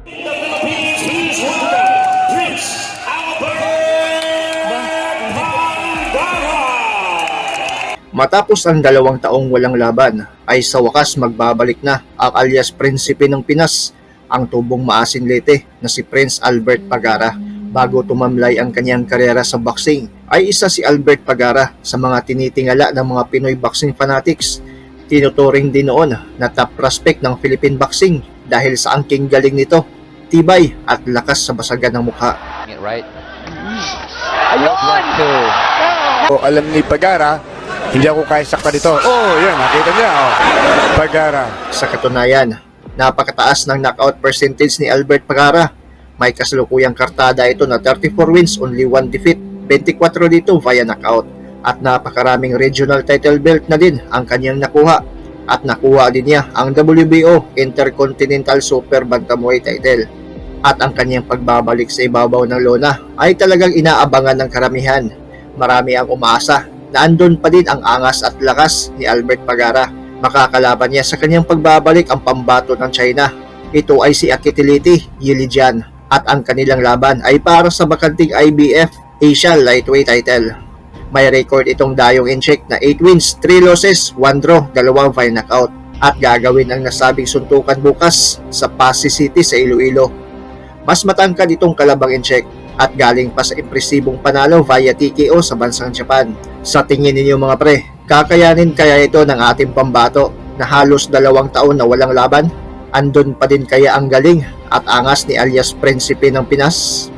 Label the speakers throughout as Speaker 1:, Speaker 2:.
Speaker 1: The Philippines, please welcome Prince Albert Pagara.
Speaker 2: Matapos ang 2 taong walang laban, ay sa wakas magbabalik na ang alias Prinsipe ng Pinas, ang tubong maasin lete na si Prince Albert Pagara. Bago tumamlay ang kanyang karera sa boxing, ay isa si Albert Pagara sa mga tinitingala ng mga Pinoy boxing fanatics. Tinuturing din noon na top prospect ng Philippine boxing dahil sa angking galing nito, tibay at lakas sa basagan ng mukha.
Speaker 3: Right. Ayun!
Speaker 4: O alam ni Pagara, hindi ako kaya sakta dito. Oh, yan, nakita niya. Oh. Pagara.
Speaker 2: Sa katunayan, napakataas ng knockout percentage ni Albert Pagara. May kasalukuyang kartada ito na 34 wins, only 1 defeat, 24 dito via knockout. At napakaraming regional title belt na din ang kanyang nakuha. At nakuha din niya ang WBO Intercontinental Super Bantamweight title. At ang kanyang pagbabalik sa ibabaw ng lona ay talagang inaabangan ng karamihan. Marami ang umaasa na andun pa din ang angas at lakas ni Albert Pagara. Makakalaban niya sa kanyang pagbabalik ang pambato ng China. Ito ay si Akitiliti Yilijan at ang kanilang laban ay para sa bakanting IBF Asia Lightweight title. May record itong dayong in-check na 8 wins, 3 losses, 1 draw, 2 via knockout at gagawin ang nasabing suntukan bukas sa Pasig City sa Iloilo. Mas matangkad itong kalabang in-check at galing pa sa impresibong panalo via TKO sa bansang Japan. Sa tingin ninyo mga pre, kakayanin kaya ito ng ating pambato na halos 2 taon na walang laban? Andun pa din kaya ang galing at angas ni alias Prinsipe ng Pinas?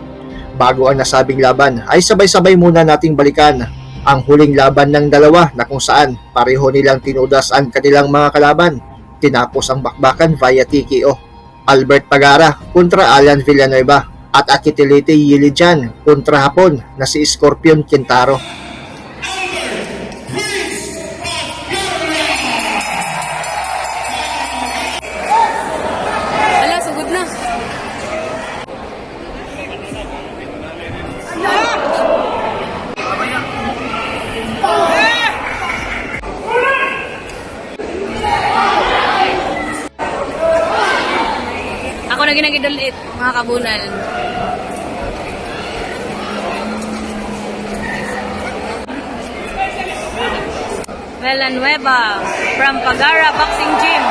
Speaker 2: Bago ang nasabing laban ay sabay-sabay muna nating balikan ang huling laban ng dalawa na kung saan pareho nilang tinudas ang kanilang mga kalaban. Tinapos ang bakbakan via TKO. Albert Pagara kontra Alan Villanueva at Akitiliti Yilijan kontra Hapon na si Scorpion Quintaro.
Speaker 5: Ala, sugod na. Ako na ginagidulit, mga kabunal. Villanueva from Pagara Boxing Gym.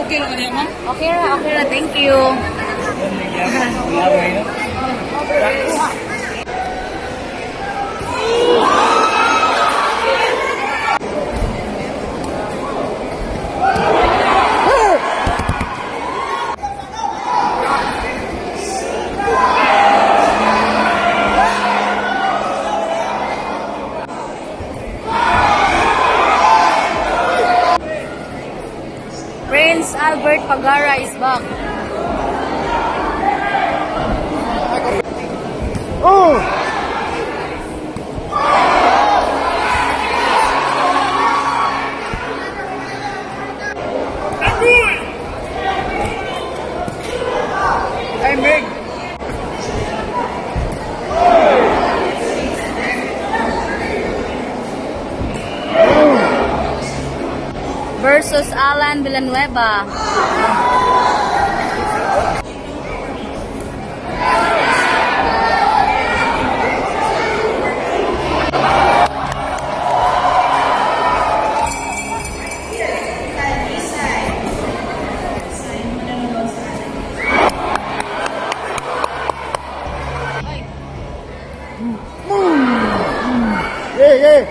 Speaker 5: Okay lang kanya, ma'am? Okay na, thank you. Prince Albert Pagara is back.
Speaker 4: Oh! Hey, Meg!
Speaker 5: Versus Alan Villanueva.
Speaker 4: Hey, hey!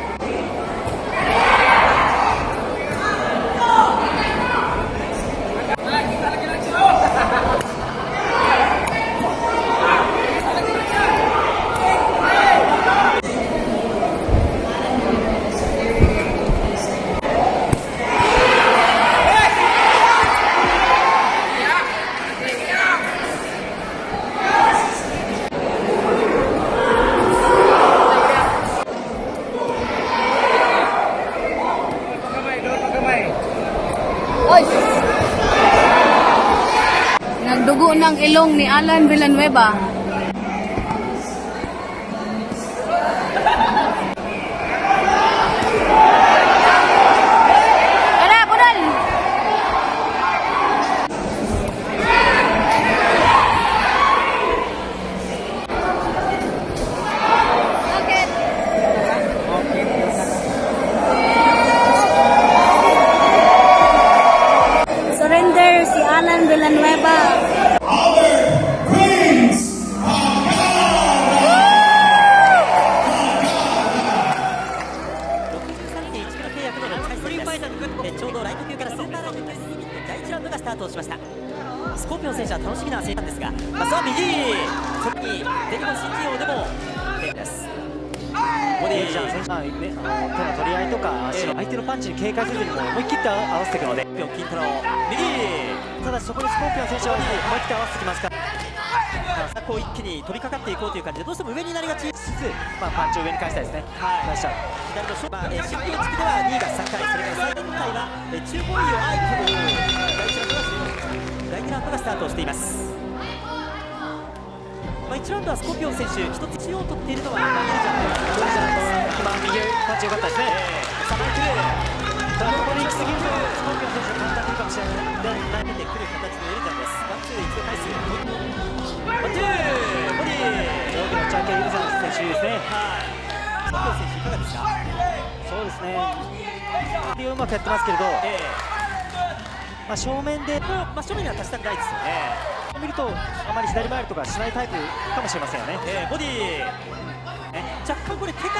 Speaker 5: Nagdugo ng ilong ni Alan Villanueva. Tara, punol! Villanueva.
Speaker 6: ちょうどライト級からスーパーライト級に第1ラウンドがスタートしました。スコーピオン選手は楽しみな選手なんですが、まずは右、そこに全日本新人王でもです。ボディ
Speaker 7: じゃあ選手は、手の取り合いとか相手のパンチに警戒せずにも思い切って合わせていくので、
Speaker 6: スコーピオン金太郎右、
Speaker 7: ただしそこにスコーピオン選手は思い切って合わせてきますから、
Speaker 6: こう一気に飛びかかっていこうという感じでどうしても上になりがちつつ、
Speaker 7: パンチを上に返したいですね。出しちゃう。
Speaker 6: 左のショット、シングル付きでは2位が3回、それから最後の回は中5位をあえて第1ラウンドがスタートしています。1ラウンドはスコーピオン選手一つ中央を取っているのはイエルジャン
Speaker 7: 今右パンチ良かったですね。
Speaker 6: さあマイケル、
Speaker 7: ただここで行き過ぎるとスコーピオン選手が簡単にいるかもしれない。
Speaker 6: 出てくる形のエルジャンです。ワンツーで一度返す。ワンツーボディー。
Speaker 7: 上下のチャーケエルジャン選手ですね。
Speaker 6: スコーピオン選手いかがですか？
Speaker 7: そうですね。うまくやってますけれど、正面で
Speaker 6: 正面には立ちたくないですよね。
Speaker 7: 見るとあまり左回りとかしないタイプかもしれませんよね。
Speaker 6: ボディー。若干これ手数が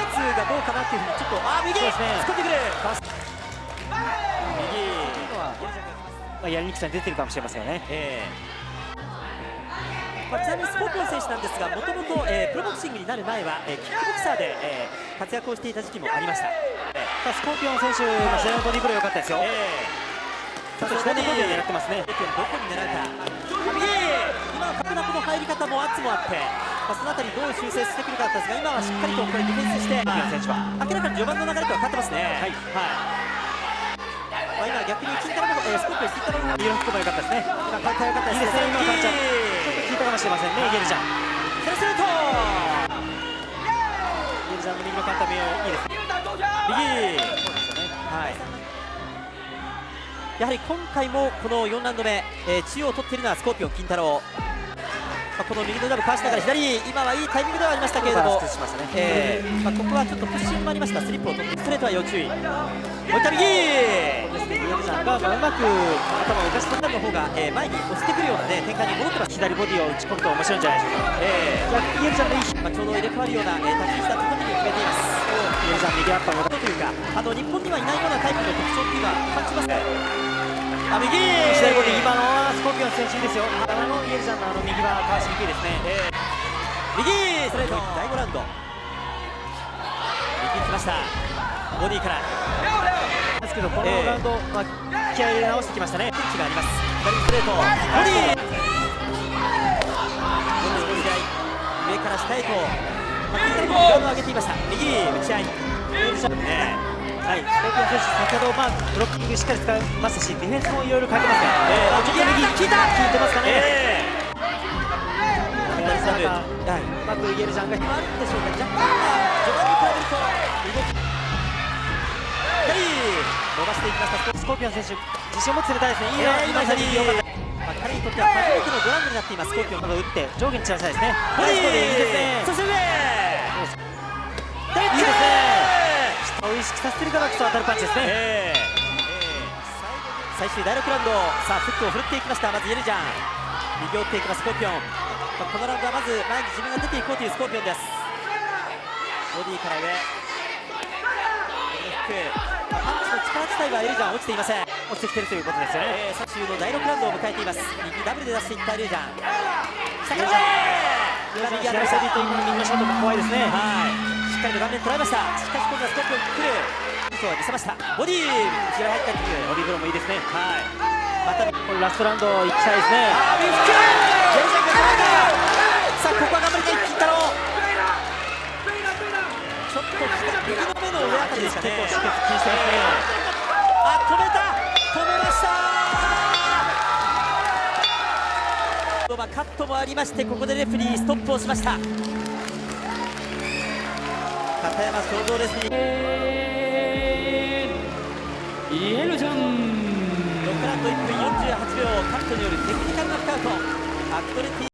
Speaker 6: どうかなっていうふうにちょっと右
Speaker 7: そうですね。
Speaker 6: 突っ込んでくる。
Speaker 7: 右やりにくさに出てるかもしれませんよね。
Speaker 6: ちなみにスコーピオン選手なんですが、もともとプロボクシングになる前はキックボクサーで活躍をしていた時期もありました。
Speaker 7: スコーピオン選手の左のボディーブロー良かったですよ。ちょっと左のボディーを狙ってますね。
Speaker 6: どこに狙うか。今は角度の入り方も圧もあって、そのあたりどう修正してくるかだったんですが、今はしっかりとこれディフェンスして、
Speaker 7: 選手は
Speaker 6: 明らかに序盤の流れとは変わってますね。今逆に金太郎のスコーピオン金太郎の
Speaker 7: 右のフックも良かったですね。
Speaker 6: 今カウンター良かったです。
Speaker 7: いいですね。今のパンチはちょっと効いたかもしれませんね。ゲルジャン。
Speaker 6: セレスレート。
Speaker 7: ゲルジャンの右のカウンターもいいですね。
Speaker 6: 右。やはり今回もこの4ラウンド目、中央を取っているのはスコーピオン金太郎。この右のダブかわしながら左、今はいいタイミングではありましたけれども、ここはちょっとプッシュもありました。スリップを取ってストレートは要注意。もう一回右。
Speaker 7: ゲルジャンがうまく頭を浮かして
Speaker 6: の方が前に押してくるような展開に戻ってます。
Speaker 7: 左ボディを打ち込むと面白いんじゃないでしょうか。ゲルジャンのいい
Speaker 6: ちょうど入れ替わるような立ち位置だと特に決めています。
Speaker 7: ゲルジャン右アッパー
Speaker 6: というか日本にはいないようなタイプの特徴っていうのは感じますね。右
Speaker 7: 左ボディ、今のはスコーピオン選手いいですよ。ゲルジャンの右はかわしにくいですね。
Speaker 6: 右ストレート第5ラウンド右に来ました。ボディから
Speaker 7: ですけどこのラウンド、気合い入れ直してきましたね。
Speaker 6: ピンチがあります。左ストレートボディ上から下へと左もグラウンドを上げていました。右打ち合い
Speaker 7: スコーピオン選手先ほどブロッキングしっかり使いましたし、ディフェンスもいろいろ変えてますね。
Speaker 6: 右効いてますかね。
Speaker 7: うまくゲルジャンが
Speaker 6: あるんでしょうか。若干序盤に比べると動き伸ばしていきました。
Speaker 7: スコーピオン選手自信を持って攻めたいですね。
Speaker 6: 今左彼にとっては初めてのドラムになっています。スコーピオン
Speaker 7: 打って上下に散らしたいですね。
Speaker 6: ボディいいですね。そして上いいですね。
Speaker 7: 下を意識させてるからこそ当たるパンチですね。
Speaker 6: 最終第6ラウンド、さあフックを振るっていきました。まずイエルジャン右を打っていきます。スコーピオンこのラウンドはまず前に自分が出ていこうというスコーピオンです。ボディから上フックパンチの力自体はエルジャン落ちていません。
Speaker 7: 落ちてきてるということですよね。
Speaker 6: 最終の第6ラウンドを迎えています。右ダブルで出していったエルジャン下から
Speaker 7: 左サイドと右のショットも怖いですね。
Speaker 6: しっかりと顔面捉えました。しかし今度はスコーピオン来るとは見せました。ボディ後ろ入ったという
Speaker 7: ボディブローもいいですね。
Speaker 6: また
Speaker 7: これラストラウンド行きたいですね。
Speaker 6: さあここは頑張りたい金太郎。ちょっと右の目の上あたりですかね。
Speaker 7: 結構出血気にしてますね。
Speaker 6: 止めました。カットもありまして、ここでレフェリーストップをしました。片山想像レスリング
Speaker 7: イエルジャン
Speaker 6: 6ラウンド1分48秒カットによるテクニカルノックアウト。アクトレティ